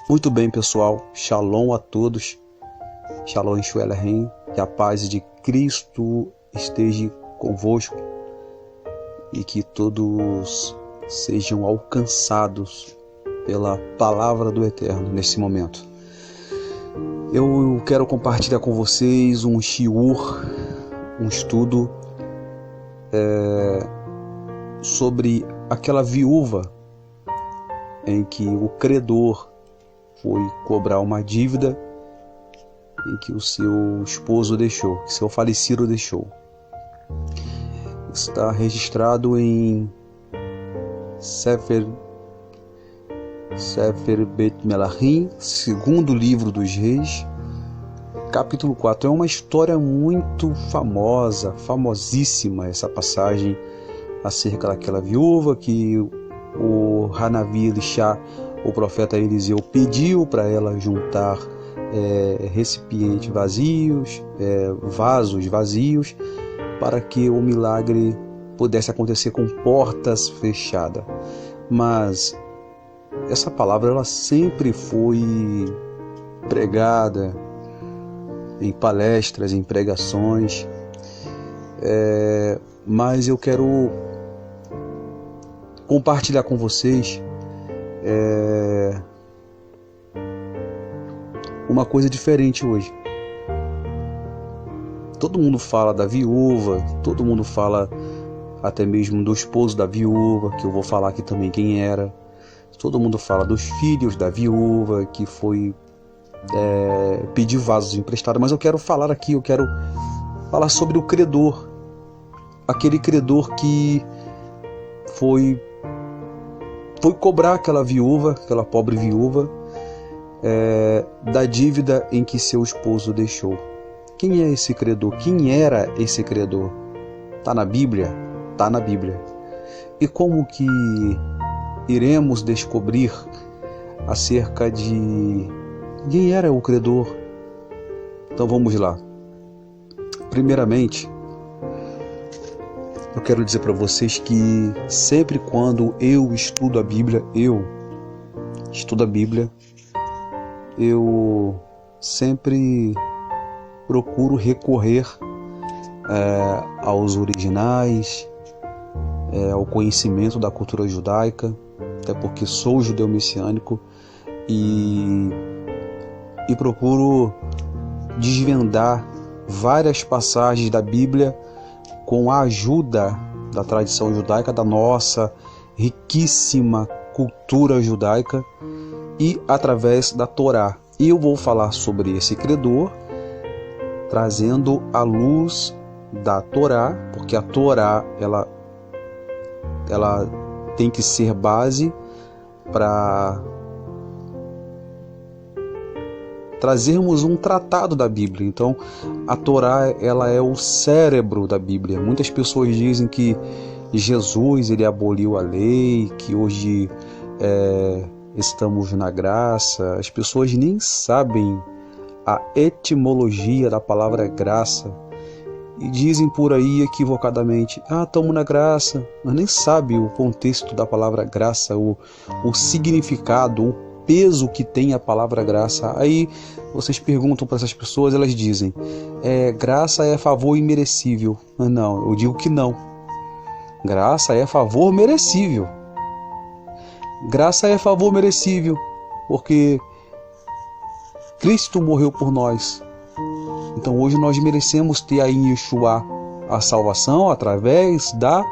Muito bem, pessoal. Shalom a todos. Shalom Shuelerhem. Que a paz de Cristo esteja convosco e que todos sejam alcançados pela palavra do Eterno nesse momento. Eu quero compartilhar com vocês um shiur, um estudo sobre aquela viúva em que o credor foi cobrar uma dívida em que o seu esposo deixou, que seu falecido deixou. Está registrado em Sefer Bet Melachim, segundo livro dos Reis, capítulo 4. É uma história muito famosa, famosíssima essa passagem acerca daquela viúva que o Hanavi Elisha, o profeta Eliseu, pediu para ela juntar recipientes vazios, vasos vazios, para que o milagre pudesse acontecer com portas fechadas. Mas essa palavra ela sempre foi pregada em palestras, em pregações, mas eu quero compartilhar com vocês uma coisa diferente hoje. Todo mundo fala da viúva, todo mundo fala até mesmo do esposo da viúva, que eu vou falar aqui também quem era. Todo mundo fala dos filhos da viúva, que foi pedir vasos emprestados. Mas eu quero falar aqui, eu quero falar sobre o credor. Aquele credor que foi cobrar aquela viúva, aquela pobre viúva, da dívida em que seu esposo deixou. Quem é esse credor? Quem era esse credor? Está na Bíblia? Está na Bíblia. E como que iremos descobrir acerca de quem era o credor? Então vamos lá. Primeiramente, eu quero dizer para vocês que sempre quando eu estudo a Bíblia, eu sempre procuro recorrer aos originais, ao conhecimento da cultura judaica, até porque sou judeu messiânico, e procuro desvendar várias passagens da Bíblia com a ajuda da tradição judaica, da nossa riquíssima cultura judaica, e através da Torá. E eu vou falar sobre esse credor, trazendo a luz da Torá, porque a Torá ela tem que ser base para trazermos um tratado da Bíblia. Então, a Torá ela é o cérebro da Bíblia. Muitas pessoas dizem que Jesus ele aboliu a lei, que hoje estamos na graça. As pessoas nem sabem a etimologia da palavra graça e dizem por aí equivocadamente: estamos na graça, mas nem sabe o contexto da palavra graça, o significado, o peso que tem a palavra graça. Aí vocês perguntam para essas pessoas, elas dizem: graça é favor imerecível. Mas não, eu digo que não. Graça é favor merecível. Graça é favor merecível, porque Cristo morreu por nós. Então hoje nós merecemos ter aí em Yeshua a salvação através da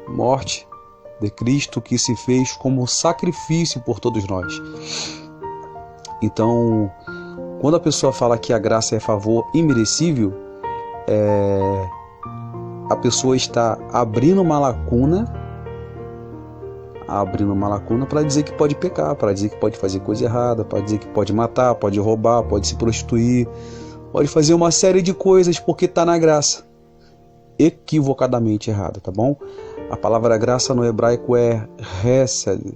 morte de Cristo, que se fez como sacrifício por todos nós. Então, quando a pessoa fala que a graça é favor imerecível, a pessoa está abrindo uma lacuna para dizer que pode pecar, para dizer que pode fazer coisa errada, para dizer que pode matar, pode roubar, pode se prostituir, pode fazer uma série de coisas porque está na graça. Equivocadamente errada, tá bom? A palavra graça no hebraico é hesed,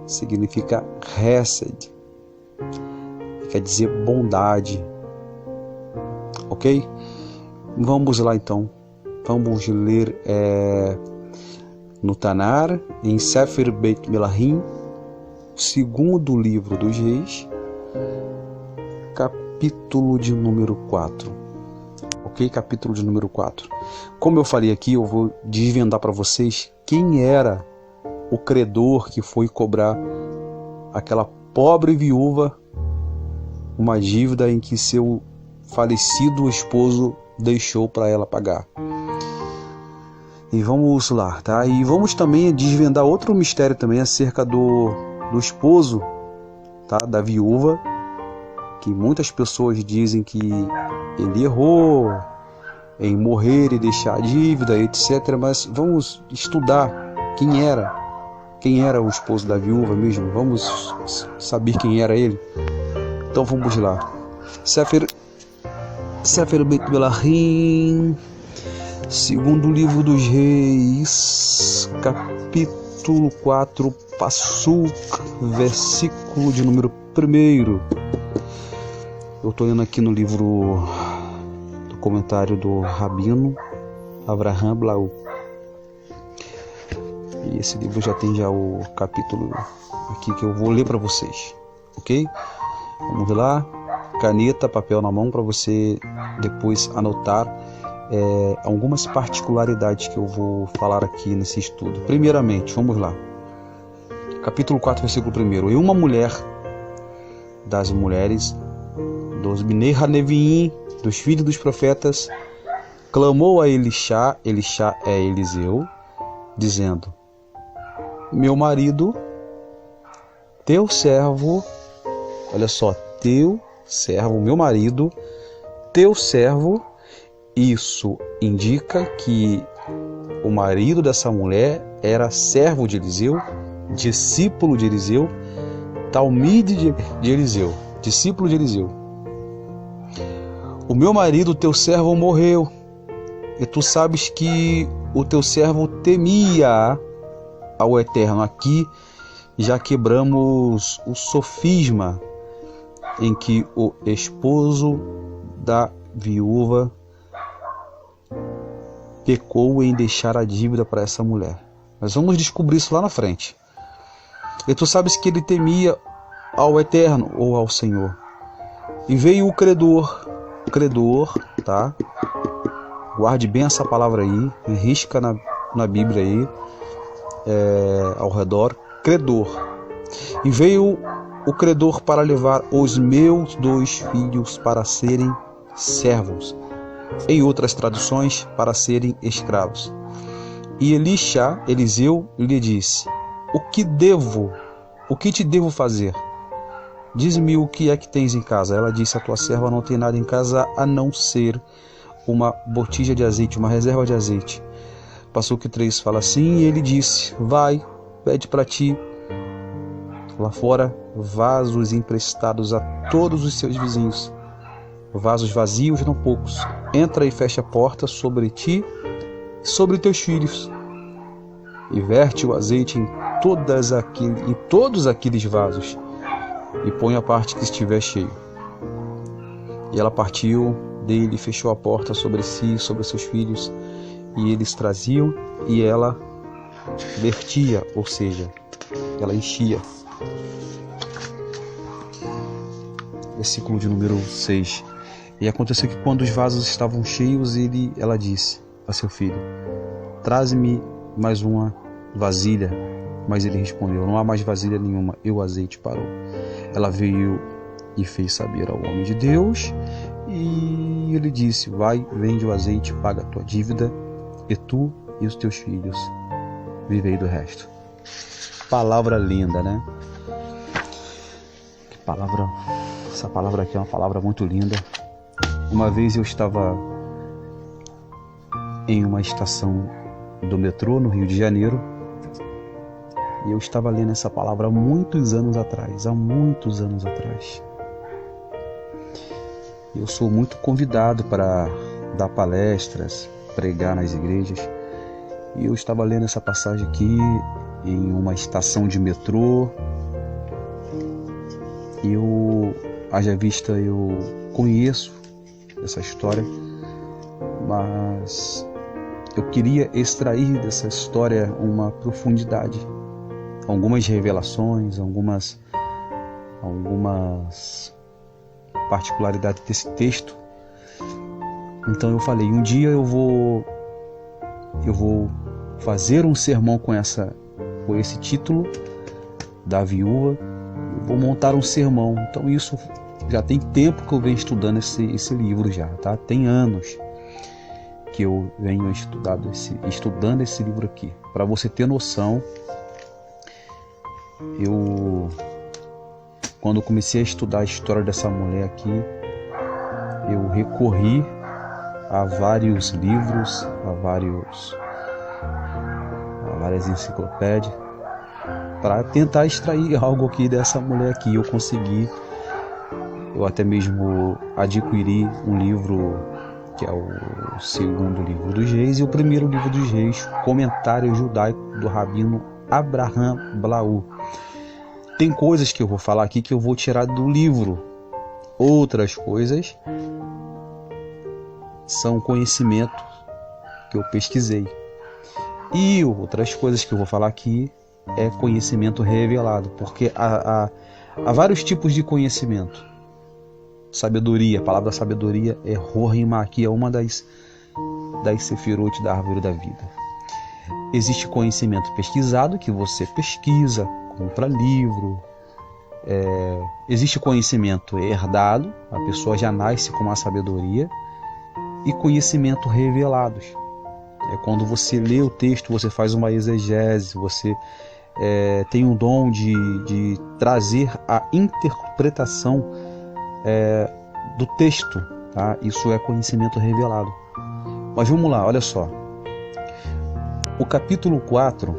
significa hesed, quer dizer bondade, ok? Vamos lá então, vamos ler no Tanar, em Sefer Bet Melachim, segundo livro dos Reis, capítulo de número 4. Ok? Capítulo de número 4. Como eu falei aqui, eu vou desvendar para vocês quem era o credor que foi cobrar aquela pobre viúva uma dívida em que seu falecido esposo deixou para ela pagar. E vamos lá, tá? E vamos também desvendar outro mistério também acerca do esposo, tá? Da viúva, que muitas pessoas dizem que ele errou em morrer e deixar a dívida, etc. Mas vamos estudar quem era o esposo da viúva mesmo. Vamos saber quem era ele. Então vamos lá. Sefer Beit Belahim, segundo livro dos Reis, capítulo 4, Passuk, versículo de número 1. Eu estou indo aqui no livro do comentário do Rabino Avraham Blau. E esse livro já tem o capítulo aqui que eu vou ler para vocês, ok? Vamos lá, caneta, papel na mão para você depois anotar algumas particularidades que eu vou falar aqui nesse estudo. Primeiramente, vamos lá. Capítulo 4, versículo 1. E uma mulher das mulheres dos Bnei HaNeviim, dos filhos dos profetas, clamou a Elishá é Eliseu, dizendo: meu marido, teu servo, olha só, teu servo, meu marido, teu servo. Isso indica que o marido dessa mulher era servo de Eliseu, discípulo de Eliseu, talmide de Eliseu, discípulo de Eliseu. O meu marido, teu servo, morreu, e tu sabes que o teu servo temia ao Eterno. Aqui já quebramos o sofisma em que o esposo da viúva pecou em deixar a dívida para essa mulher. Nós vamos descobrir isso lá na frente. E tu sabes que ele temia ao Eterno ou ao Senhor. E veio o credor, tá? Guarde bem essa palavra aí, risca na Bíblia aí, ao redor, credor. E veio o credor para levar os meus 2 filhos para serem servos, em outras traduções, para serem escravos. E Eliseu lhe disse: o que te devo fazer? Diz-me o que é que tens em casa. Ela disse: a tua serva não tem nada em casa a não ser uma botija de azeite, uma reserva de azeite. Passuk 3 fala assim: e ele disse: vai, pede para ti lá fora vasos emprestados a todos os seus vizinhos, vasos vazios, não poucos. Entra e fecha a porta sobre ti e sobre teus filhos, e verte o azeite em todos aqueles vasos, e põe a parte que estiver cheio. E ela partiu dele, fechou a porta sobre si, sobre seus filhos, e eles traziam, e ela vertia, ou seja, ela enchia. Versículo de número 6. E aconteceu que quando os vasos estavam cheios, ela disse a seu filho: traze-me mais uma vasilha. Mas ele respondeu: não há mais vasilha nenhuma, e o azeite parou. Ela veio e fez saber ao homem de Deus, e ele disse: vai, vende o azeite, paga a tua dívida, e tu e os teus filhos vivei do resto. Palavra linda, né? Que palavra! Essa palavra aqui é uma palavra muito linda. Uma vez eu estava em uma estação do metrô no Rio de Janeiro, e eu estava lendo essa palavra há muitos anos atrás. Eu sou muito convidado para dar palestras, pregar nas igrejas, e eu estava lendo essa passagem aqui em uma estação de metrô. Haja vista, eu conheço essa história, mas eu queria extrair dessa história uma profundidade. algumas revelações, algumas particularidades desse texto. Então eu falei, um dia eu vou fazer um sermão com esse título da viúva, eu vou montar um sermão. Então isso já tem tempo que eu venho estudando esse livro já, tá? Tem anos que eu venho estudando esse livro aqui. Para você ter noção, quando comecei a estudar a história dessa mulher aqui, eu recorri a vários livros, a várias enciclopédias, para tentar extrair algo aqui dessa mulher aqui. Eu consegui, eu até mesmo adquiri um livro que é o segundo livro dos Reis e o primeiro livro dos Reis, Comentário Judaico do Rabino Abraham Blau. Tem coisas que eu vou falar aqui que eu vou tirar do livro, outras coisas são conhecimento que eu pesquisei, e outras coisas que eu vou falar aqui é conhecimento revelado, porque há vários tipos de conhecimento. Sabedoria, a palavra sabedoria é Rohimá, que é uma das sefirot da árvore da vida. Existe conhecimento pesquisado, que você pesquisa, compra livro. Existe conhecimento herdado, a pessoa já nasce com uma sabedoria. E conhecimento revelados. É quando você lê o texto, você faz uma exegese, você tem o dom de trazer a interpretação do texto, tá? Isso é conhecimento revelado. Mas vamos lá, olha só. O capítulo 4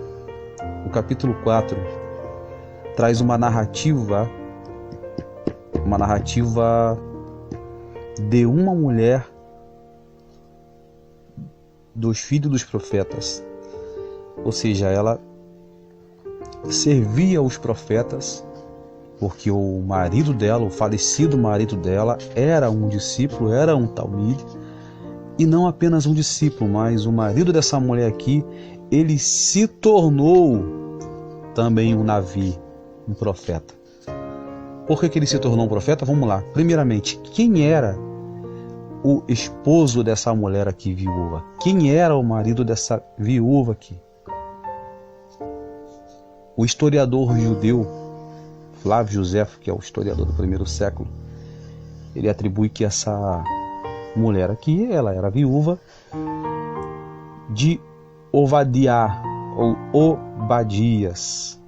traz uma narrativa de uma mulher dos filhos dos profetas, ou seja, ela servia os profetas, porque o marido dela, o falecido marido dela, era um discípulo, era um talmide, e não apenas um discípulo, mas o marido dessa mulher aqui, ele se tornou também um navi, um profeta. Por que ele se tornou um profeta? Vamos lá. Primeiramente, quem era o esposo dessa mulher aqui viúva? Quem era o marido dessa viúva aqui? O historiador judeu Flávio Josefo, que é o historiador do primeiro século, ele atribui que essa mulher aqui, ela era viúva de Ovadiá ou Obadias.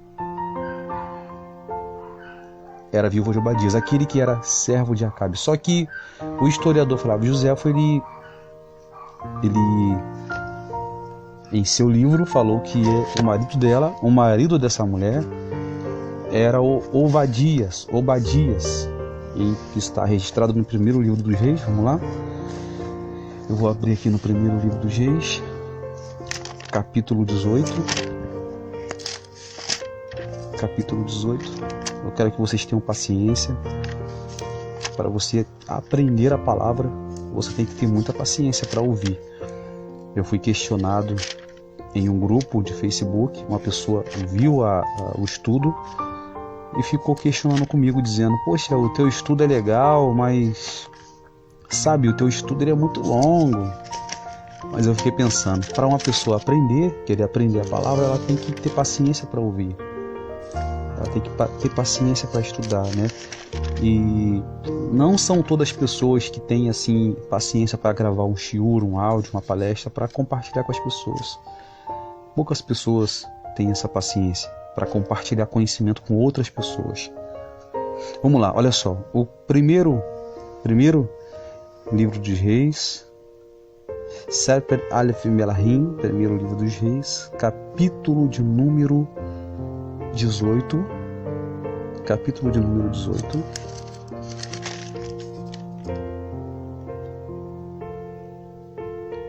Era viúva de Obadias, aquele que era servo de Acabe. Só que o historiador Flávio Josefo, ele em seu livro falou que o marido dela, o marido dessa mulher, era o Obadias, e que está registrado no primeiro livro dos Reis. Vamos lá. Eu vou abrir aqui no primeiro livro dos Reis, capítulo 18. Capítulo 18. Eu quero que vocês tenham paciência. Para você aprender a palavra, você tem que ter muita paciência para ouvir. Eu fui questionado em um grupo de Facebook, uma pessoa viu o estudo e ficou questionando comigo, dizendo: poxa, o teu estudo é legal, mas sabe, o teu estudo ele é muito longo. Mas eu fiquei pensando, para uma pessoa querer aprender a palavra, ela tem que ter paciência para ouvir. Ela tem que ter paciência para estudar, né? E não são todas as pessoas que têm assim paciência para gravar um shiur, um áudio, uma palestra para compartilhar com as pessoas. Poucas pessoas têm essa paciência para compartilhar conhecimento com outras pessoas. Vamos lá, olha só. O primeiro livro dos Reis, Sefer Aleph Melahim, primeiro livro dos Reis, capítulo de número 18. Capítulo de número 18.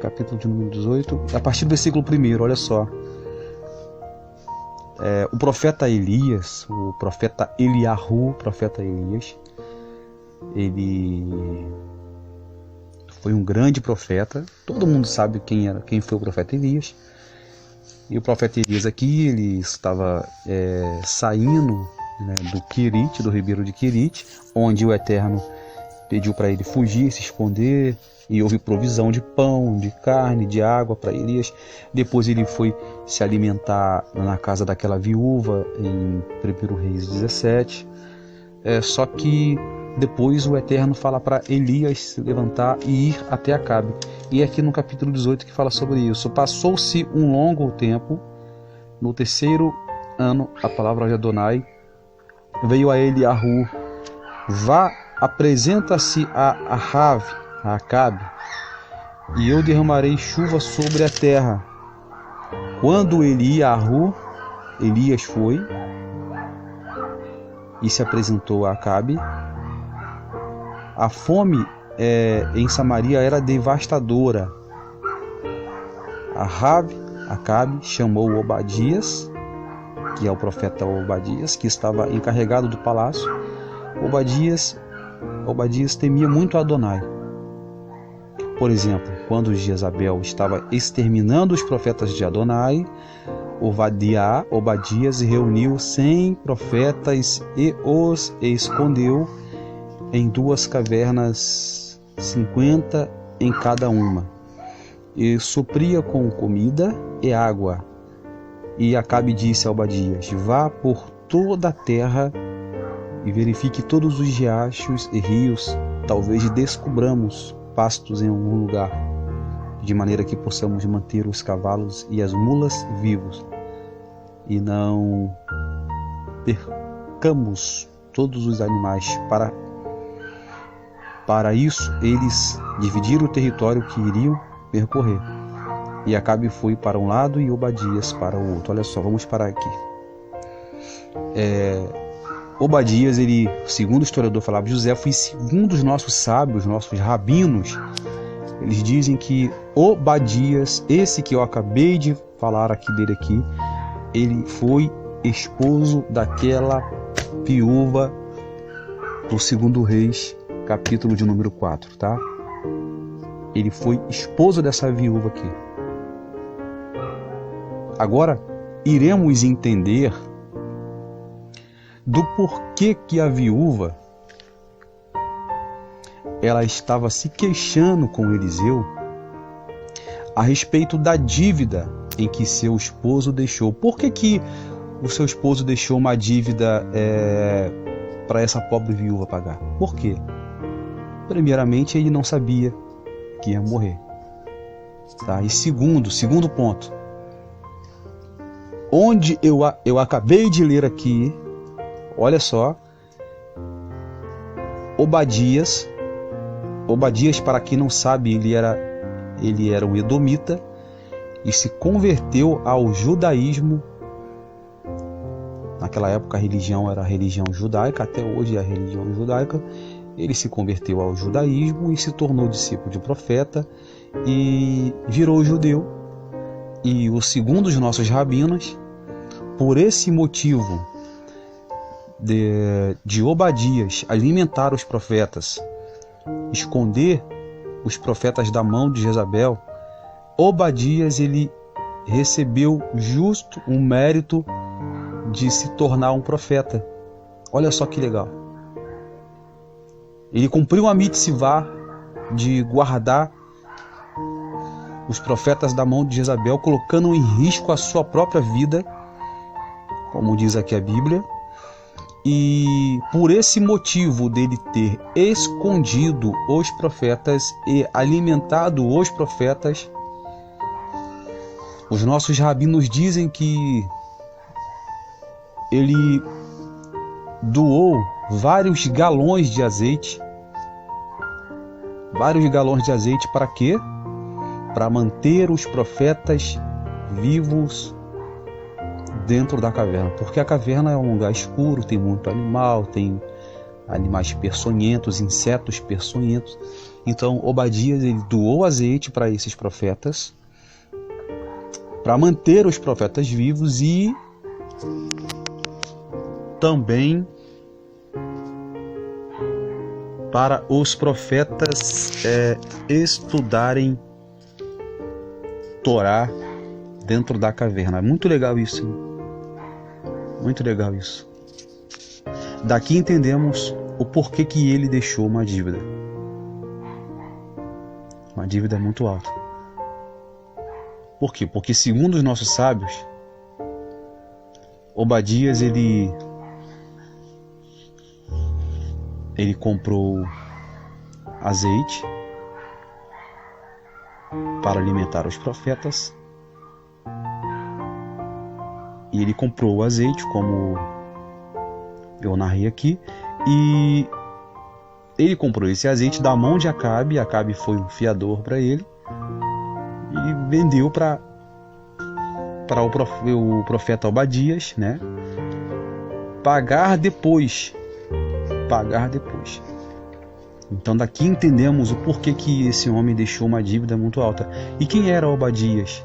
Capítulo de número 18. A partir do versículo 1, olha só. O profeta Elias, o profeta Eliahu, profeta Elias, ele foi um grande profeta. Todo mundo sabe quem foi o profeta Elias. E o profeta Elias aqui, ele estava saindo, né, do Querite, do ribeiro de Querite, onde o Eterno pediu para ele fugir, se esconder, e houve provisão de pão, de carne, de água para Elias. Depois ele foi se alimentar na casa daquela viúva em 1 Reis 17. Só que depois o Eterno fala para Elias se levantar e ir até Acabe. E aqui no capítulo 18 que fala sobre isso. Passou-se um longo tempo, no 3º ano, a palavra de Adonai veio a ele Ahu: vá, apresenta-se a Acabe, e eu derramarei chuva sobre a terra. Quando ele ia a Ahu, Elias foi e se apresentou a Acabe. A fome em Samaria era devastadora. Acabe chamou Obadias, que é o profeta Obadias, que estava encarregado do palácio. Obadias temia muito Adonai. Por exemplo, quando Jezabel estava exterminando os profetas de Adonai, Obadias reuniu 100 profetas e os escondeu em 2 cavernas, 50 em cada uma, e supria com comida e água. E Acabe disse a Obadias: vá por toda a terra e verifique todos os riachos e rios, talvez descobramos pastos em algum lugar, de maneira que possamos manter os cavalos e as mulas vivos, e não percamos todos os animais. Para isso, eles dividiram o território que iriam percorrer. E Acabe foi para um lado e Obadias para o outro. Olha só, vamos parar aqui. Obadias, ele, segundo o historiador Flávio José, foi segundo os nossos sábios, nossos rabinos. Eles dizem que Obadias, esse que eu acabei de falar dele aqui, ele foi esposo daquela viúva do 2 Reis, capítulo de número 4, tá? Ele foi esposo dessa viúva aqui. Agora, iremos entender do porquê que a viúva ela estava se queixando com Eliseu a respeito da dívida em que seu esposo deixou. Por que o seu esposo deixou uma dívida para essa pobre viúva pagar? Por quê? Primeiramente, ele não sabia que ia morrer. Tá? E segundo ponto, onde eu acabei de ler aqui, olha só, Obadias, para quem não sabe, ele era um edomita e se converteu ao judaísmo. Naquela época a religião era a religião judaica, até hoje é a religião judaica. Ele se converteu ao judaísmo e se tornou discípulo de profeta e virou judeu. E o segundo os nossos rabinos, por esse motivo de Obadias alimentar os profetas, esconder os profetas da mão de Jezabel, Obadias ele recebeu justo um mérito de se tornar um profeta. Olha só que legal. Ele cumpriu a mitzvah de guardar os profetas da mão de Jezabel, colocando em risco a sua própria vida, como diz aqui a Bíblia. E por esse motivo dele ter escondido os profetas e alimentado os profetas, os nossos rabinos dizem que ele doou vários galões de azeite. Para quê? Para manter os profetas vivos dentro da caverna, porque a caverna é um lugar escuro, tem muito animal, tem animais peçonhentos, insetos peçonhentos. Então Obadias ele doou azeite para esses profetas, para manter os profetas vivos e também para os profetas estudarem Torá dentro da caverna. É muito legal isso, hein? Muito legal isso. Daqui entendemos o porquê que ele deixou uma dívida. Uma dívida muito alta. Por quê? Porque segundo os nossos sábios, Obadias ele comprou azeite para alimentar os profetas. E ele comprou o azeite, como eu narrei aqui, e ele comprou esse azeite da mão de Acabe. Acabe foi um fiador para ele e vendeu para o profeta Obadias, né? Pagar depois. Então daqui entendemos o porquê que esse homem deixou uma dívida muito alta. E quem era Obadias?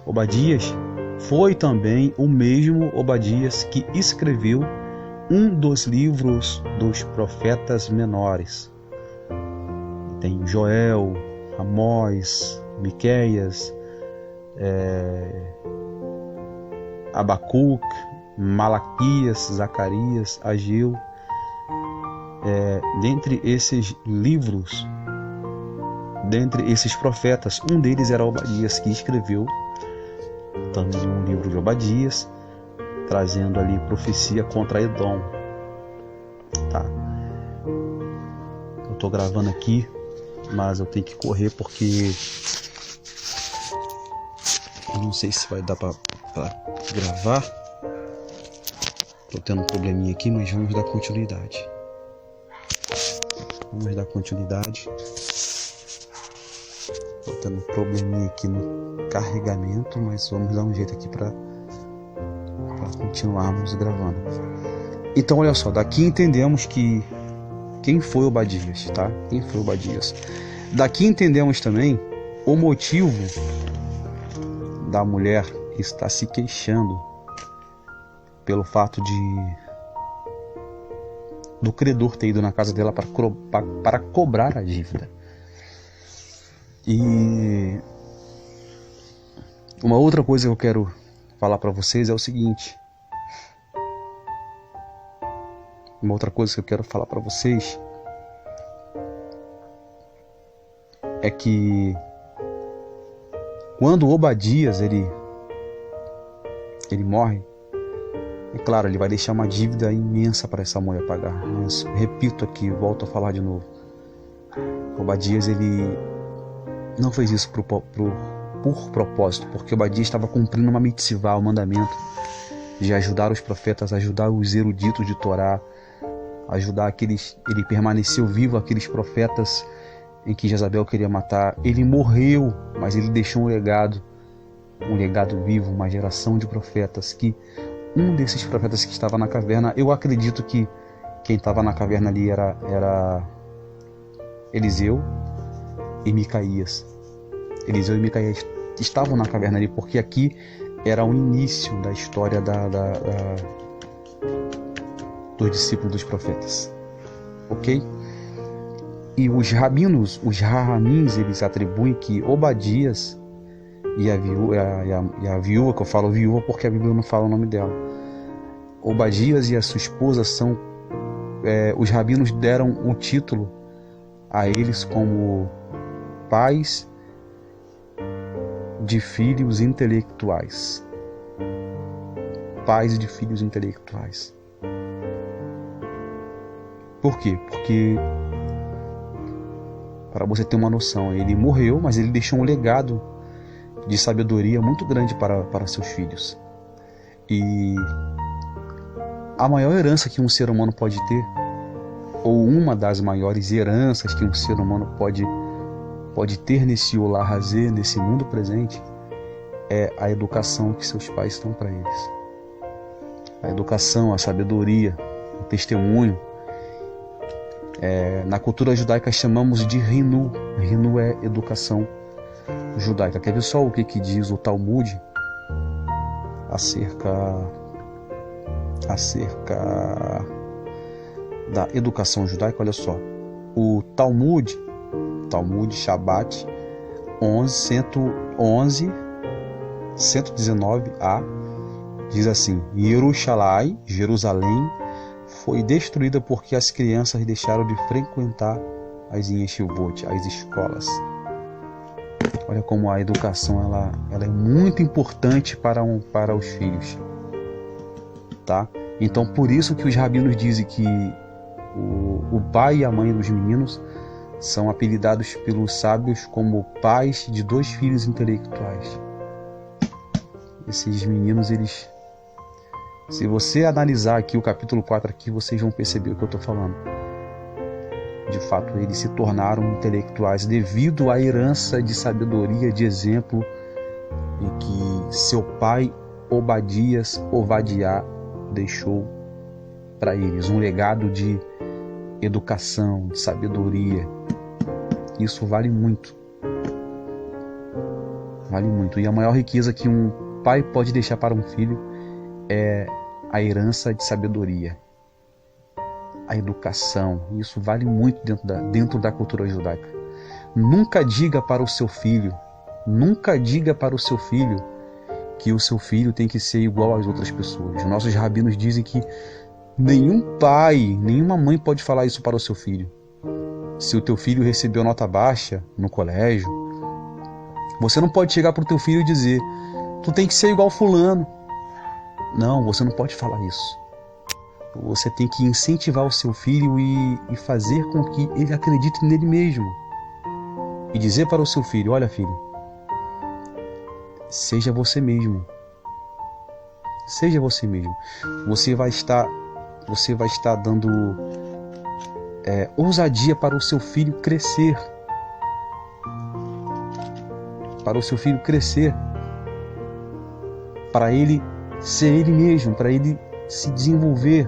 Obadias foi também o mesmo Obadias que escreveu um dos livros dos profetas menores. Tem Joel, Amós, Miqueias, Abacuque, Malaquias, Zacarias, Ageu. Dentre esses livros, dentre esses profetas, um deles era Obadias, que escreveu também um livro de Obadias, trazendo ali profecia contra Edom. Tá. Eu tô gravando aqui, mas eu tenho que correr porque eu não sei se vai dar para gravar. Tô tendo um probleminha aqui, mas vamos dar continuidade. Tô tendo um probleminha aqui no carregamento, mas vamos dar um jeito aqui para continuarmos gravando. Então, olha só, daqui entendemos que quem foi Obadias, tá? Quem foi Obadias? Daqui entendemos também o motivo da mulher estar se queixando pelo fato do credor ter ido na casa dela para cobrar a dívida. E uma outra coisa que eu quero falar para vocês é o seguinte. É que quando Obadias ele morre, é claro, ele vai deixar uma dívida imensa para essa mulher pagar. Mas repito aqui, volto a falar de novo. Obadias ele não fez isso por propósito, porque Obadias estava cumprindo uma mitzvah, o mandamento de ajudar os profetas, ajudar os eruditos de Torá, ajudar aqueles. Ele permaneceu vivo, aqueles profetas em que Jezabel queria matar. Ele morreu, mas ele deixou um legado vivo, uma geração de profetas. Que um desses profetas que estava na caverna, eu acredito que quem estava na caverna ali era Eliseu e Micaías. Eliseu e Micaías estavam na caverna ali, porque aqui era o início da história dos discípulos dos profetas. Ok? E os rabinos, os rahamins, eles atribuem que Obadias e a viúva, que eu falo viúva porque a Bíblia não fala o nome dela, Obadias e a sua esposa são, os rabinos deram o título a eles como pais de filhos intelectuais. Pais de filhos intelectuais. Por quê? Porque, para você ter uma noção, ele morreu, mas ele deixou um legado de sabedoria muito grande para seus filhos. E a maior herança que um ser humano pode ter, ou uma das maiores heranças que um ser humano pode ter nesse Olar Hazé, nesse mundo presente, é a educação que seus pais dão para eles. A educação, a sabedoria, o testemunho. Na cultura judaica chamamos de Rinu. Rinu é educação judaica. Quer ver só o que diz o Talmud acerca da educação judaica? Olha só, o Talmud Shabbat 111, 119a, diz assim: Jerusalém, foi destruída porque as crianças deixaram de frequentar as yeshivot, as escolas. Olha como a educação ela é muito importante para os filhos, tá? Então, por isso que os rabinos dizem que o pai e a mãe dos meninos são apelidados pelos sábios como pais de 2 filhos intelectuais. Esses meninos, se você analisar aqui o capítulo 4 aqui, vocês vão perceber o que eu estou falando. De fato, eles se tornaram intelectuais devido à herança de sabedoria, de exemplo, em que seu pai Obadiah deixou para eles. Um legado de educação, de sabedoria. Isso vale muito. Vale muito. E a maior riqueza que um pai pode deixar para um filho é a herança de sabedoria. A educação, isso vale muito dentro da cultura judaica. Nunca diga para o seu filho que o seu filho tem que ser igual às outras pessoas. Os nossos rabinos dizem que nenhum pai, nenhuma mãe pode falar isso para o seu filho. Se o teu filho recebeu nota baixa no colégio, você não pode chegar para o teu filho e dizer: tu tem que ser igual fulano. Não, você não pode falar isso. Você tem que incentivar o seu filho e fazer com que ele acredite nele mesmo. E dizer para o seu filho: olha, filho, seja você mesmo. Seja você mesmo. Você vai estar dando ousadia para o seu filho crescer. Para o seu filho crescer. Para ele ser ele mesmo, para ele se desenvolver,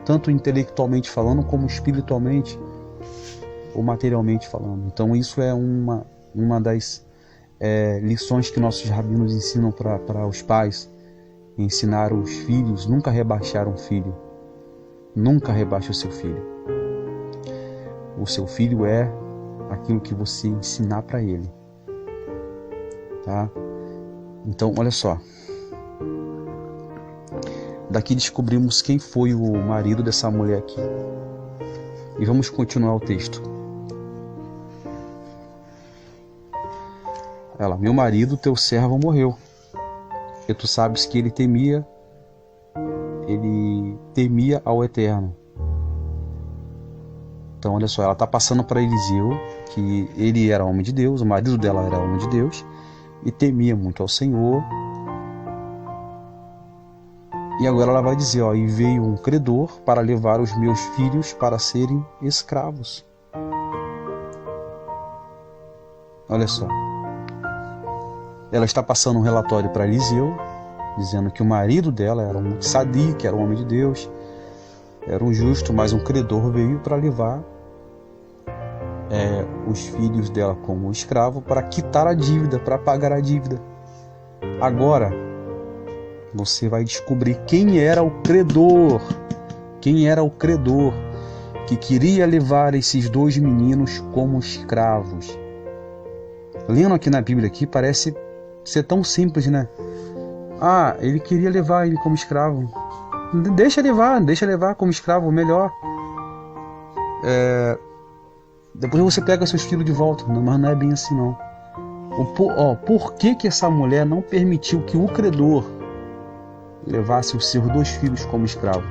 tanto intelectualmente falando, como espiritualmente ou materialmente falando. Então isso é uma das lições que nossos rabinos ensinam para os pais. Ensinar os filhos, nunca rebaixar um filho. Nunca rebaixe o seu filho. O seu filho é aquilo que você ensinar para ele. Tá? Então, olha só. Daqui descobrimos quem foi o marido dessa mulher aqui. E vamos continuar o texto. Ela: meu marido, teu servo, morreu. E tu sabes que ele temia ao Eterno. Então, olha só, ela está passando para Eliseu que ele era homem de Deus, o marido dela era homem de Deus, e temia muito ao Senhor. E agora ela vai dizer: e veio um credor para levar os meus filhos para serem escravos. Olha só. Ela está passando um relatório para Eliseu, dizendo que o marido dela era um sadi, que era um homem de Deus, era um justo, mas um credor veio para levar os filhos dela como escravo para quitar a dívida, para pagar a dívida. Agora, você vai descobrir quem era o credor. Quem era o credor que queria levar esses 2 meninos como escravos. Lendo aqui na Bíblia aqui, parece ser tão simples, né? Ele queria levar ele como escravo. Deixa levar como escravo, melhor. Depois você pega seus filhos de volta. Mas não é bem assim, não. Por que essa mulher não permitiu que o credor levasse os seus 2 filhos como escravo?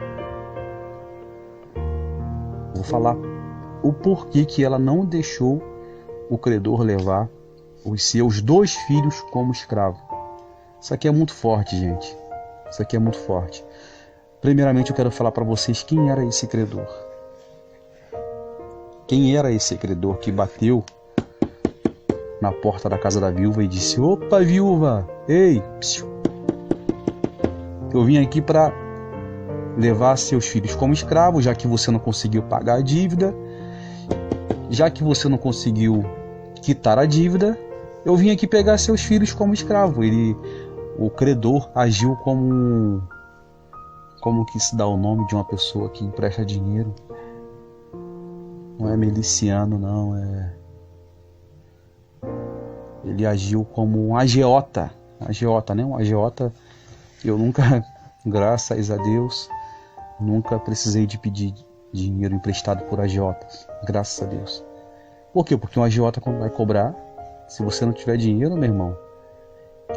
Vou falar o porquê que ela não deixou o credor levar os seus 2 filhos como escravo. Isso aqui é muito forte, gente. Isso aqui é muito forte. Primeiramente, eu quero falar para vocês quem era esse credor. Quem era esse credor que bateu na porta da casa da viúva e disse: opa, viúva, ei, eu vim aqui para levar seus filhos como escravos, já que você não conseguiu pagar a dívida, já que você não conseguiu quitar a dívida, eu vim aqui pegar seus filhos como escravo. O credor agiu como que se dá o nome de uma pessoa que empresta dinheiro. Não é miliciano, não. Ele agiu como um agiota. agiota, né? Um agiota, eu nunca, graças a Deus, nunca precisei de pedir dinheiro emprestado por agiotas, graças a Deus. Por quê? Porque um agiota, quando vai cobrar, se você não tiver dinheiro, meu irmão,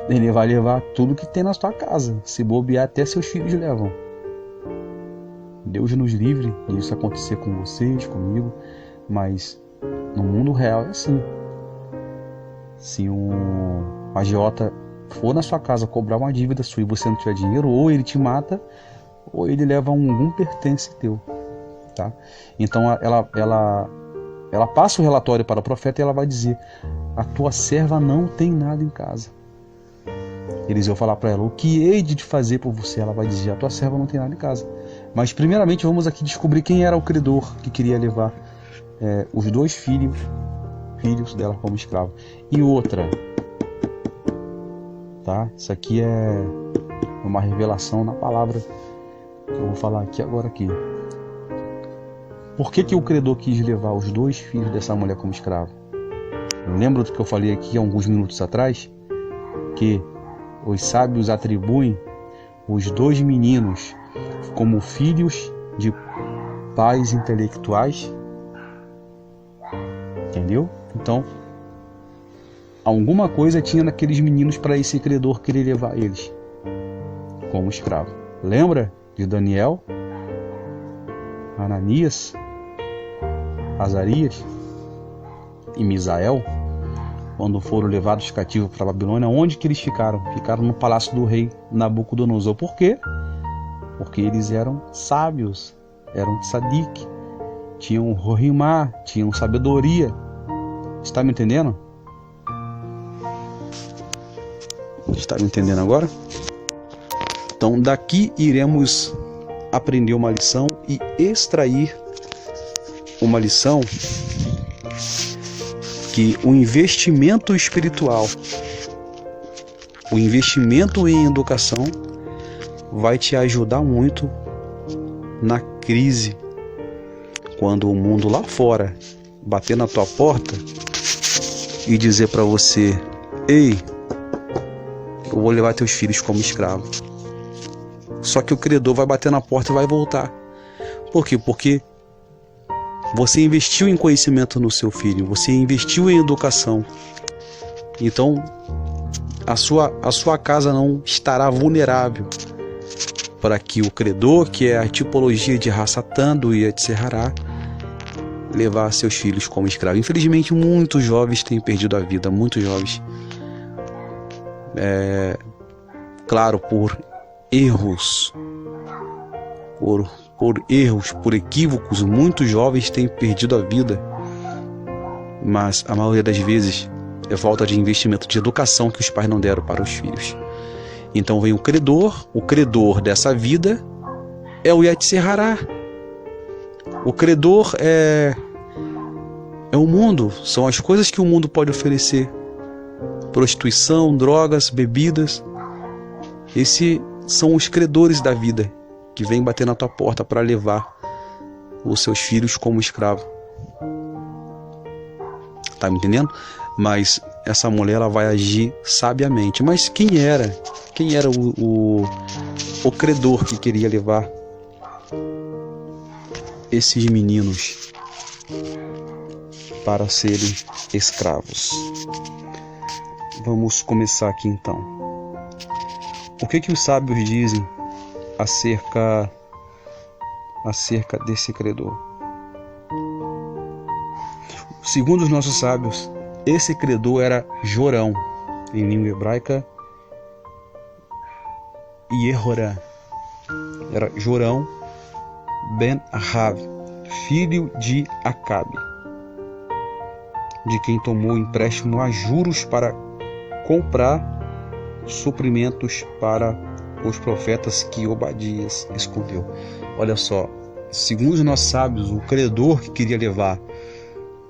ele vai levar tudo que tem na sua casa. Se bobear, até seus filhos levam. Deus nos livre disso acontecer com vocês, comigo, mas no mundo real é assim. Se um agiota for na sua casa cobrar uma dívida sua e você não tiver dinheiro, ou ele te mata, ou ele leva algum pertence teu, tá? Então ela passa o relatório para o profeta e ela vai dizer: a tua serva não tem nada em casa. Eles iam falar para ela: o que hei de fazer por você? Ela vai dizer: a tua serva não tem nada em casa. Mas primeiramente vamos aqui descobrir quem era o credor que queria levar os dois filhos dela como escravo. E outra, tá? Isso aqui é uma revelação na palavra que eu vou falar aqui agora aqui. Por que o credor quis levar os dois filhos dessa mulher como escravo? Lembra do que eu falei aqui há alguns minutos atrás? Que os sábios atribuem os dois meninos como filhos de pais intelectuais. Entendeu? Então, alguma coisa tinha naqueles meninos para esse credor querer levar eles como escravo. Lembra de Daniel, Ananias, Azarias e Misael, quando foram levados cativos para a Babilônia? Onde que eles ficaram? Ficaram no palácio do rei Nabucodonosor. Por quê? Porque eles eram sábios, eram tzadik, tinham rohimá, tinham sabedoria. Está me entendendo? Está me entendendo agora? Então daqui iremos aprender uma lição e extrair uma lição que o investimento espiritual, o investimento em educação vai te ajudar muito na crise, quando o mundo lá fora bater na tua porta e dizer para você: ei, eu vou levar teus filhos como escravo. Só que o credor vai bater na porta e vai voltar. Por quê? Porque você investiu em conhecimento no seu filho, você investiu em educação. Então a sua casa não estará vulnerável para que o credor, que é a tipologia de Rassatã do Yetzer-Hará, levar seus filhos como escravos. Infelizmente, muitos jovens têm perdido a vida, muitos jovens. Claro, por erros, por equívocos, muitos jovens têm perdido a vida, mas a maioria das vezes é falta de investimento de educação que os pais não deram para os filhos. Então vem o credor dessa vida é o Yetzer-Hará. O credor é o mundo, são as coisas que o mundo pode oferecer: prostituição, drogas, bebidas. Esses são os credores da vida que vêm bater na tua porta para levar os seus filhos como escravo. Tá me entendendo? Mas essa mulher, ela vai agir sabiamente. Mas quem era o credor que queria levar esses meninos para serem escravos? Vamos começar aqui então. O que os sábios dizem acerca desse credor? Segundo os nossos sábios, esse credor era Jorão, em língua hebraica Yehorã. Era Jorão ben Ahav, filho de Acabe, de quem tomou empréstimo a juros para comprar suprimentos para os profetas que Obadias escondeu. Olha só, segundo os nossos sábios, o credor que queria levar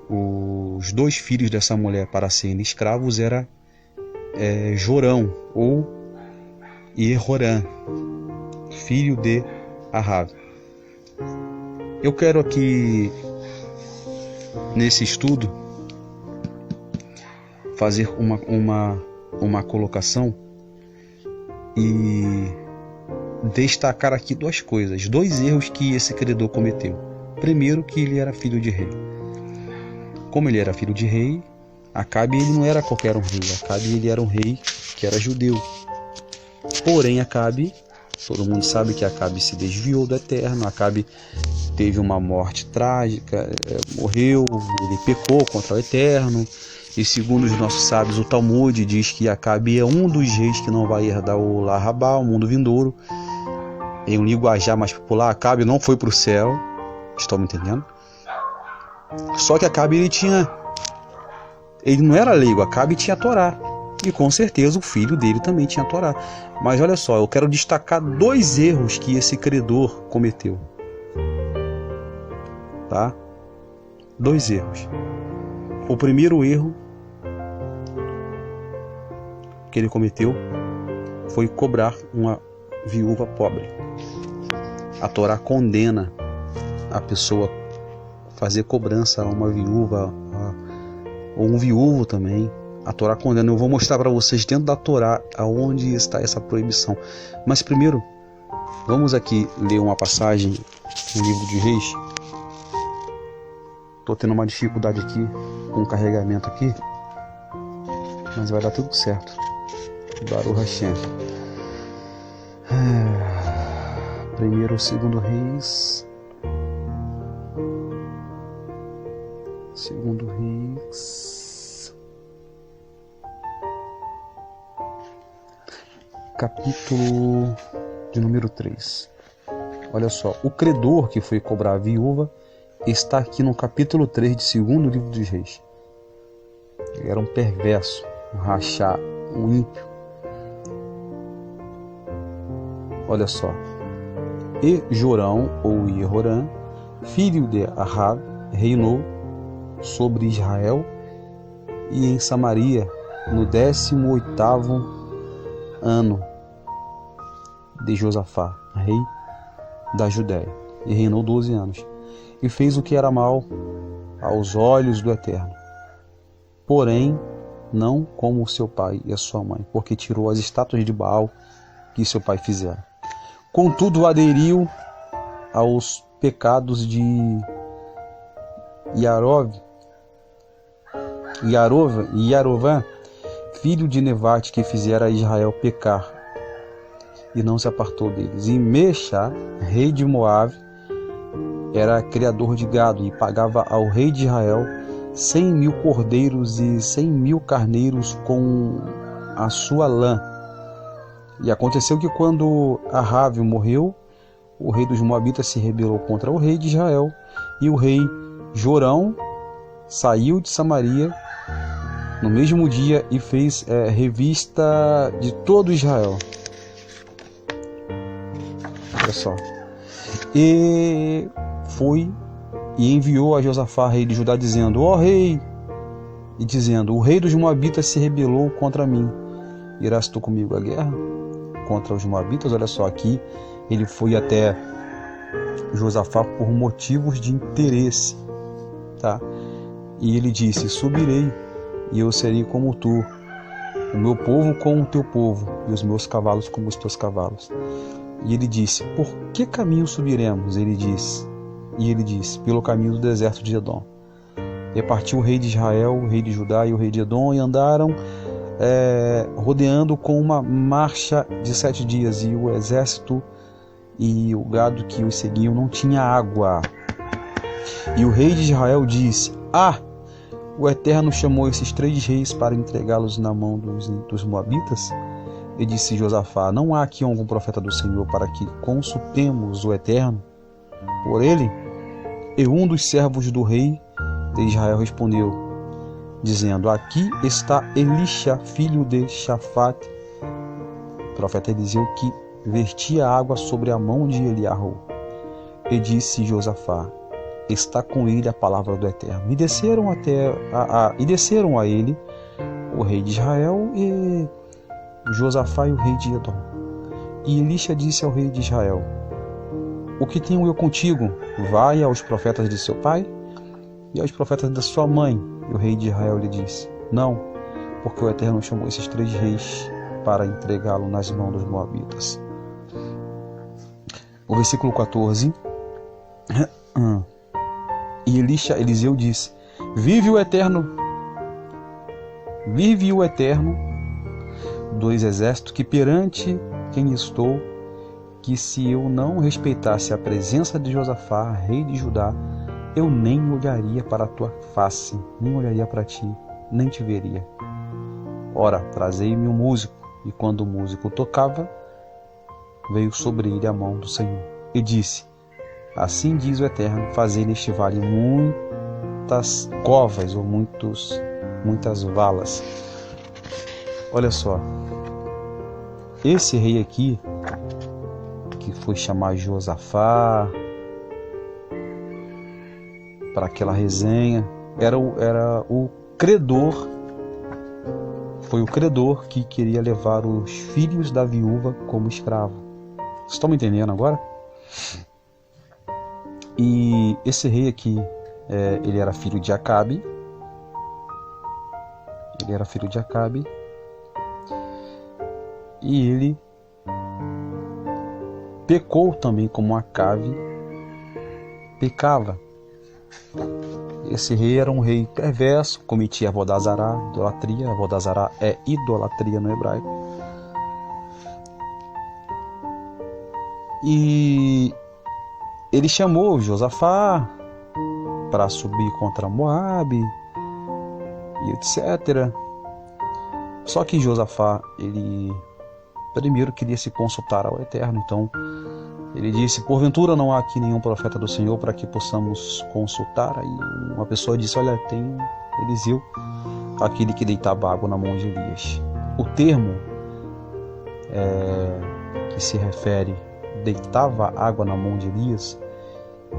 os dois filhos dessa mulher para serem escravos era Jorão ou Yehorã, filho de Ahav. Eu quero aqui, nesse estudo, fazer uma colocação e destacar aqui duas coisas, dois erros que esse credor cometeu. Primeiro, que ele era filho de rei. Como ele era filho de rei, Acabe ele não era qualquer um rei. Acabe ele era um rei que era judeu. Porém, Acabe, todo mundo sabe que Acabe se desviou do Eterno. Acabe teve uma morte trágica, morreu, ele pecou contra o Eterno. E segundo os nossos sábios, o Talmud diz que Acabe é um dos reis que não vai herdar o Lar Rabá, o mundo vindouro. Em um linguajar mais popular, Acabe não foi para o céu. Estão me entendendo? Só que Acabe ele não era leigo, Acabe tinha a Torá. E com certeza o filho dele também tinha a Torá. Mas olha só, eu quero destacar dois erros que esse credor cometeu. Tá? Dois erros. O primeiro erro que ele cometeu foi cobrar uma viúva pobre. A Torá condena a pessoa fazer cobrança a uma viúva ou um viúvo também. A Torá condena. Eu vou mostrar para vocês dentro da Torá aonde está essa proibição. Mas primeiro, vamos aqui ler uma passagem no livro de Reis. Estou tendo uma dificuldade aqui com o carregamento aqui, mas vai dar tudo certo. Baruch Hashem. Primeiro, segundo Reis. Segundo Reis. Capítulo de número 3. Olha só, o credor que foi cobrar a viúva está aqui no capítulo 3 de segundo livro dos Reis. Ele era um perverso, um rachá, um ímpio. Olha só. E Jorão, ou Jehoram, filho de Ahab, reinou sobre Israel e em Samaria no 18º ano de Josafá, rei da Judéia, e reinou 12 anos. E fez o que era mal aos olhos do Eterno, porém não como seu pai e a sua mãe, porque tirou as estátuas de Baal que seu pai fizera. Contudo, aderiu aos pecados de Yarovã, filho de Nevate, que fizera Israel pecar, e não se apartou deles. E Meshá, rei de Moabe, era criador de gado e pagava ao rei de Israel 100.000 cordeiros e 100.000 carneiros com a sua lã. E aconteceu que quando Ahave morreu, o rei dos Moabitas se rebelou contra o rei de Israel, e o rei Jorão saiu de Samaria no mesmo dia e fez revista de todo Israel. Olha só. E foi e enviou a Josafá, rei de Judá, dizendo: ó rei, e dizendo: o rei dos Moabitas se rebelou contra mim. Irás tu comigo à guerra contra os Moabitas? Olha só, aqui ele foi até Josafá por motivos de interesse, tá? E ele disse: subirei, e eu serei como tu, o meu povo como o teu povo, e os meus cavalos como os teus cavalos. E ele disse: por que caminho subiremos? E ele disse: pelo caminho do deserto de Edom. E partiu o rei de Israel, o rei de Judá e o rei de Edom, e andaram rodeando com uma marcha de 7 dias, e o exército e o gado que os seguiam não tinha água. E o rei de Israel disse: o Eterno chamou esses 3 reis para entregá-los na mão dos Moabitas? E disse Josafá: não há aqui algum profeta do Senhor para que consultemos o Eterno por ele? E um dos servos do rei de Israel respondeu, dizendo: aqui está Elisha, filho de Shafate, profeta Eliseu, que vertia água sobre a mão de Eliarro. E disse Josafá: está com ele a palavra do Eterno. E desceram a ele o rei de Israel e Josafá e o rei de Edom. E Elisha disse ao rei de Israel: o que tenho eu contigo? Vai aos profetas de seu pai e aos profetas da sua mãe. E o rei de Israel lhe disse: não, porque o Eterno chamou esses 3 reis para entregá-lo nas mãos dos moabitas. O versículo 14. E Eliseu disse: vive o Eterno dos exércitos, que perante quem estou, que se eu não respeitasse a presença de Josafá, rei de Judá, eu nem olharia para a tua face, nem olharia para ti, nem te veria. Ora, trazei-me um músico. E quando o músico tocava, veio sobre ele a mão do Senhor. E disse: assim diz o Eterno, fazei neste vale muitas covas, ou muitas valas. Olha só, esse rei aqui, que foi chamar Josafá para aquela resenha, era o credor. Foi o credor que queria levar os filhos da viúva como escravo. Vocês estão me entendendo agora? E esse rei aqui, ele era filho de Acabe. E ele pecou também como Acabe pecava. Esse rei era um rei perverso, cometia avodazará, idolatria. Avodazará é idolatria no hebraico. E ele chamou Josafá para subir contra Moabe e etc. Só que Josafá, ele primeiro queria se consultar ao Eterno. Então ele disse: porventura não há aqui nenhum profeta do Senhor para que possamos consultar? Aí uma pessoa disse: olha, tem Eliseu, aquele que deitava água na mão de Elias. O termo que se refere deitava água na mão de Elias,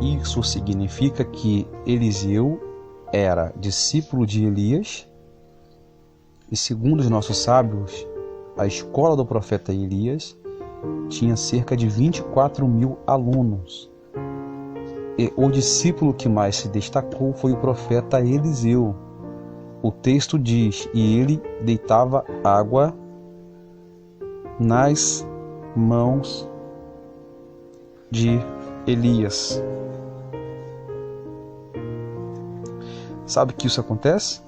isso significa que Eliseu era discípulo de Elias, e segundo os nossos sábios, a escola do profeta Elias tinha cerca de 24.000 alunos. E o discípulo que mais se destacou foi o profeta Eliseu. O texto diz: e ele deitava água nas mãos de Elias. Sabe que isso acontece?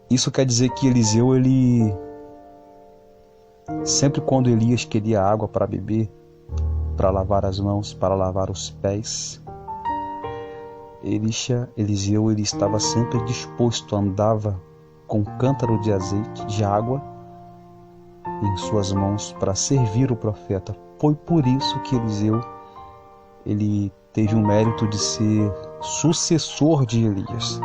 Isso quer dizer que Eliseu, ele sempre quando Elias queria água para beber, para lavar as mãos, para lavar os pés, Eliseu, ele estava sempre disposto, andava com um cântaro de azeite, de água em suas mãos para servir o profeta. Foi por isso que Eliseu, ele teve o mérito de ser sucessor de Elias.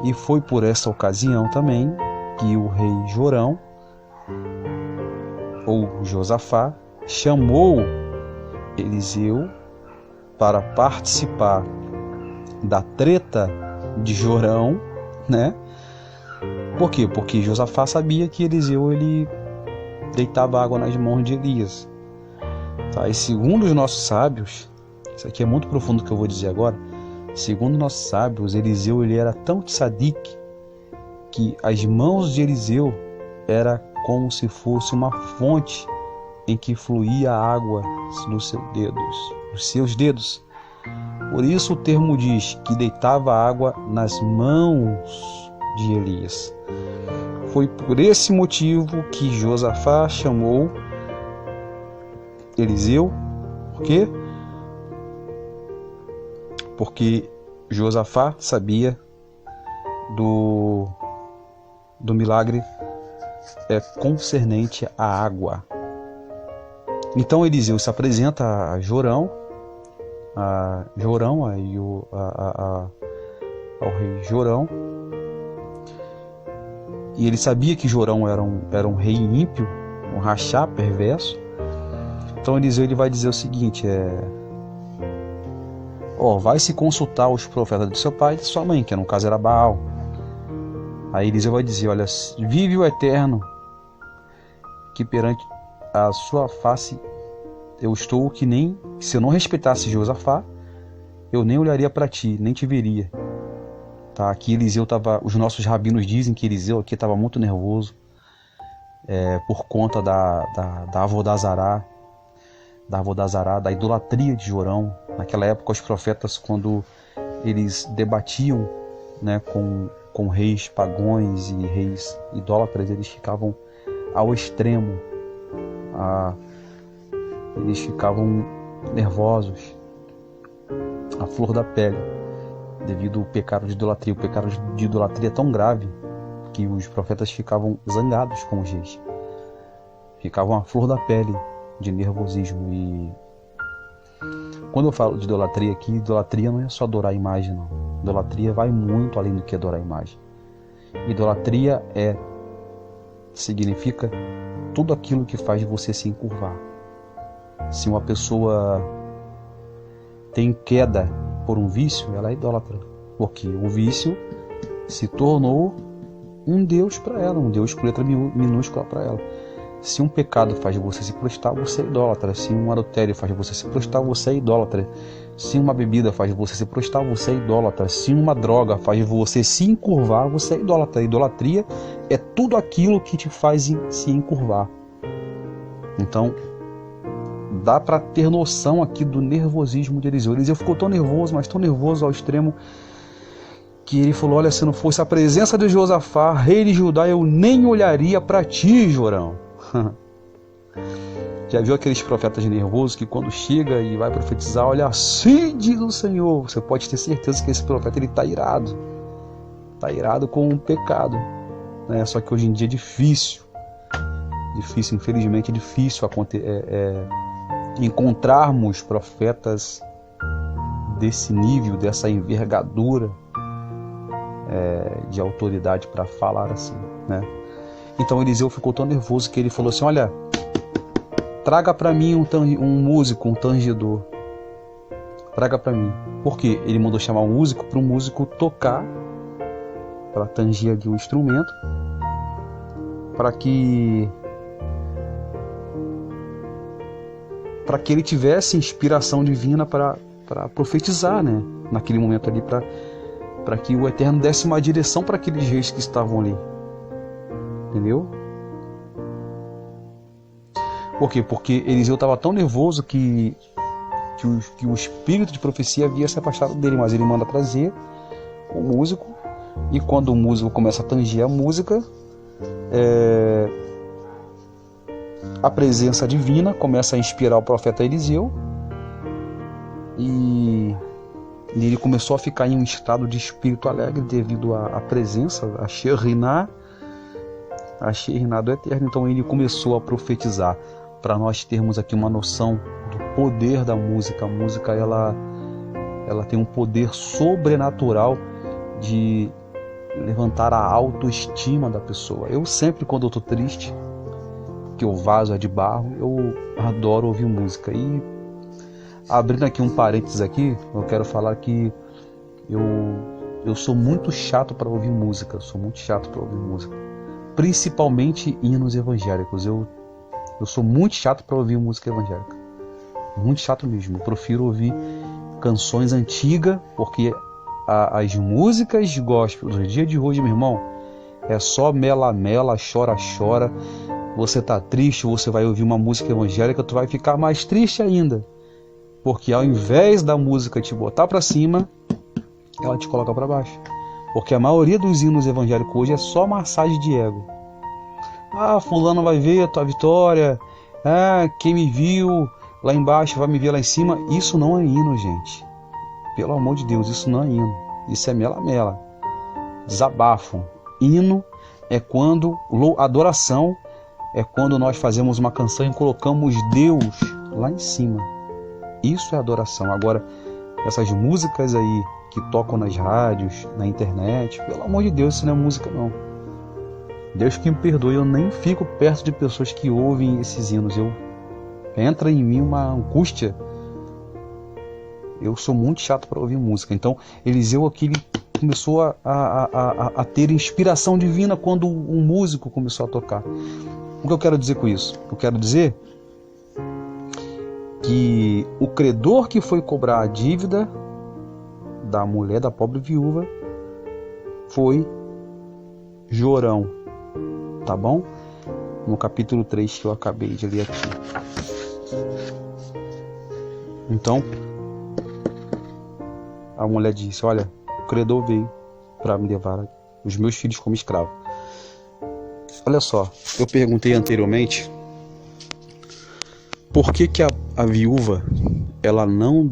E foi por essa ocasião também que o rei Jorão, ou Josafá, chamou Eliseu para participar da treta de Jorão, né? Por quê? Porque Josafá sabia que Eliseu, ele deitava água nas mãos de Elias. Tá? E segundo os nossos sábios, isso aqui é muito profundo que eu vou dizer agora, segundo nossos sábios, Eliseu, ele era tão tzadik que as mãos de Eliseu era como se fosse uma fonte em que fluía água dos seus dedos. Por isso o termo diz que deitava água nas mãos de Elias. Foi por esse motivo que Josafá chamou Eliseu. Por quê? Porque Josafá sabia do milagre concernente à água. Então Eliseu se apresenta a Jorão, ao rei Jorão, e ele sabia que Jorão era um rei ímpio, um rachá perverso. Então Eliseu, ele vai dizer o seguinte: vai se consultar os profetas do seu pai e de sua mãe, que no caso era Baal. Aí Eliseu vai dizer: olha, vive o Eterno, que perante a sua face eu estou que nem, se eu não respeitasse Josafá, eu nem olharia para ti, nem te veria. Tá? Aqui Eliseu estava, os nossos rabinos dizem que Eliseu aqui estava muito nervoso por conta da Avodazará, da idolatria de Jorão. Naquela época os profetas, quando eles debatiam, né, com reis pagões e reis idólatras, eles ficavam ao extremo, eles ficavam nervosos, à flor da pele, devido ao pecado de idolatria. O pecado de idolatria é tão grave que os profetas ficavam zangados com os reis, ficavam à flor da pele de nervosismo. E quando eu falo de idolatria aqui, idolatria não é só adorar a imagem, não. Idolatria vai muito além do que adorar a imagem. Idolatria significa tudo aquilo que faz você se encurvar. Se uma pessoa tem queda por um vício, ela é idólatra, porque o vício se tornou um Deus para ela, um Deus com letra minúscula para ela. Se um pecado faz você se prostrar, você é idólatra. Se um adultério faz você se prostrar, você é idólatra. Se uma bebida faz você se prostrar, você é idólatra. Se uma droga faz você se encurvar, você é idólatra. Idolatria é tudo aquilo que te faz se encurvar. Então, dá para ter noção aqui do nervosismo de Eliseu. Eliseu ficou tão nervoso, mas tão nervoso ao extremo, que ele falou: olha, se não fosse a presença de Josafá, rei de Judá, eu nem olharia para ti, Jorão. Já viu aqueles profetas nervosos que quando chega e vai profetizar, olha, assim diz o Senhor, você pode ter certeza que esse profeta está irado com o pecado, né? Só que hoje em dia é difícil, infelizmente é difícil encontrarmos profetas desse nível, dessa envergadura de autoridade para falar assim, né? Então Eliseu ficou tão nervoso que ele falou assim: olha, traga para mim um músico, um tangedor. Traga para mim. Por quê? Ele mandou chamar um músico para um músico tocar, para tangir aqui o instrumento, para que ele tivesse inspiração divina para profetizar, né? Naquele momento ali, para que o Eterno desse uma direção para aqueles reis que estavam ali. Entendeu? Por quê? Porque Eliseu estava tão nervoso que o espírito de profecia havia se afastado dele, mas ele manda trazer o músico, e quando o músico começa a tangir a música, a presença divina começa a inspirar o profeta Eliseu, e ele começou a ficar em um estado de espírito alegre devido à presença, a Sherinah do Eterno. Então ele começou a profetizar. Para nós termos aqui uma noção do poder da música, a música ela tem um poder sobrenatural de levantar a autoestima da pessoa. Eu sempre, quando eu estou triste, que o vaso é de barro, eu adoro ouvir música. E abrindo aqui um parênteses aqui, eu quero falar que eu sou muito chato para ouvir música, principalmente hinos evangélicos. Eu sou muito chato para ouvir música evangélica, muito chato mesmo. Eu prefiro ouvir canções antigas, porque as músicas gospel dos dias de hoje, meu irmão, é só mela-mela, chora-chora. Você tá triste, você vai ouvir uma música evangélica, tu vai ficar mais triste ainda, porque ao invés da música te botar para cima, ela te coloca para baixo. Porque a maioria dos hinos evangélicos hoje é só massagem de ego. Ah, fulano vai ver a tua vitória. Ah, quem me viu lá embaixo vai me ver lá em cima. Isso não é hino, gente. Pelo amor de Deus, isso não é hino. Isso é mela-mela. Desabafo. Hino é quando, adoração é quando nós fazemos uma canção e colocamos Deus lá em cima. Isso é adoração. Agora, essas músicas aí que tocam nas rádios, na internet, pelo amor de Deus, isso não é música não. Deus que me perdoe, eu nem fico perto de pessoas que ouvem esses hinos. Entra em mim uma angústia. Eu sou muito chato para ouvir música. Então Eliseu aqui ele começou a ter inspiração divina quando um músico começou a tocar. O que eu quero dizer com isso? Eu quero dizer que o credor que foi cobrar a dívida da mulher, da pobre viúva, foi Jorão, tá bom? No capítulo 3 que eu acabei de ler aqui. Então, a mulher disse: olha, o credor veio para me levar os meus filhos como escravo. Olha só, eu perguntei anteriormente por que a viúva ela não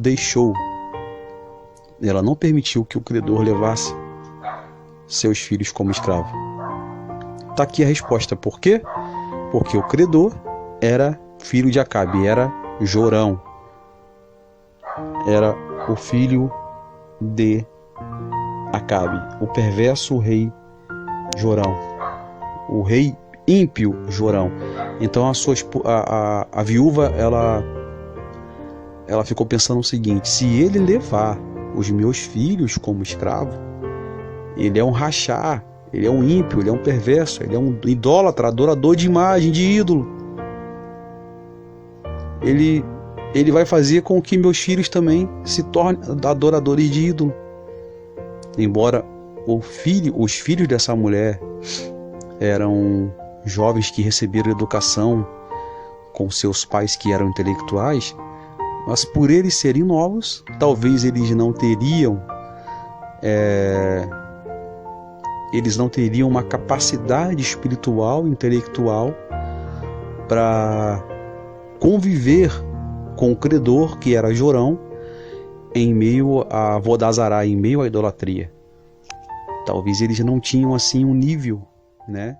permitiu que o credor levasse seus filhos como escravo. Tá aqui a resposta. Por quê? Porque o credor era filho de Acabe, era Jorão, era o filho de Acabe, o perverso rei Jorão, o rei ímpio Jorão. Então a viúva ela ficou pensando o seguinte: se ele levar os meus filhos como escravo, ele é um rachá, ele é um ímpio, ele é um perverso, ele é um idólatra, adorador de imagem, de ídolo. Ele vai fazer com que meus filhos também se tornem adoradores de ídolo. Embora os filhos dessa mulher eram jovens que receberam educação com seus pais que eram intelectuais, mas por eles serem novos, talvez eles não teriam uma capacidade espiritual, intelectual para conviver com o credor, que era Jorão, em meio a Vodazará, em meio à idolatria. Talvez eles não tinham assim um nível, né,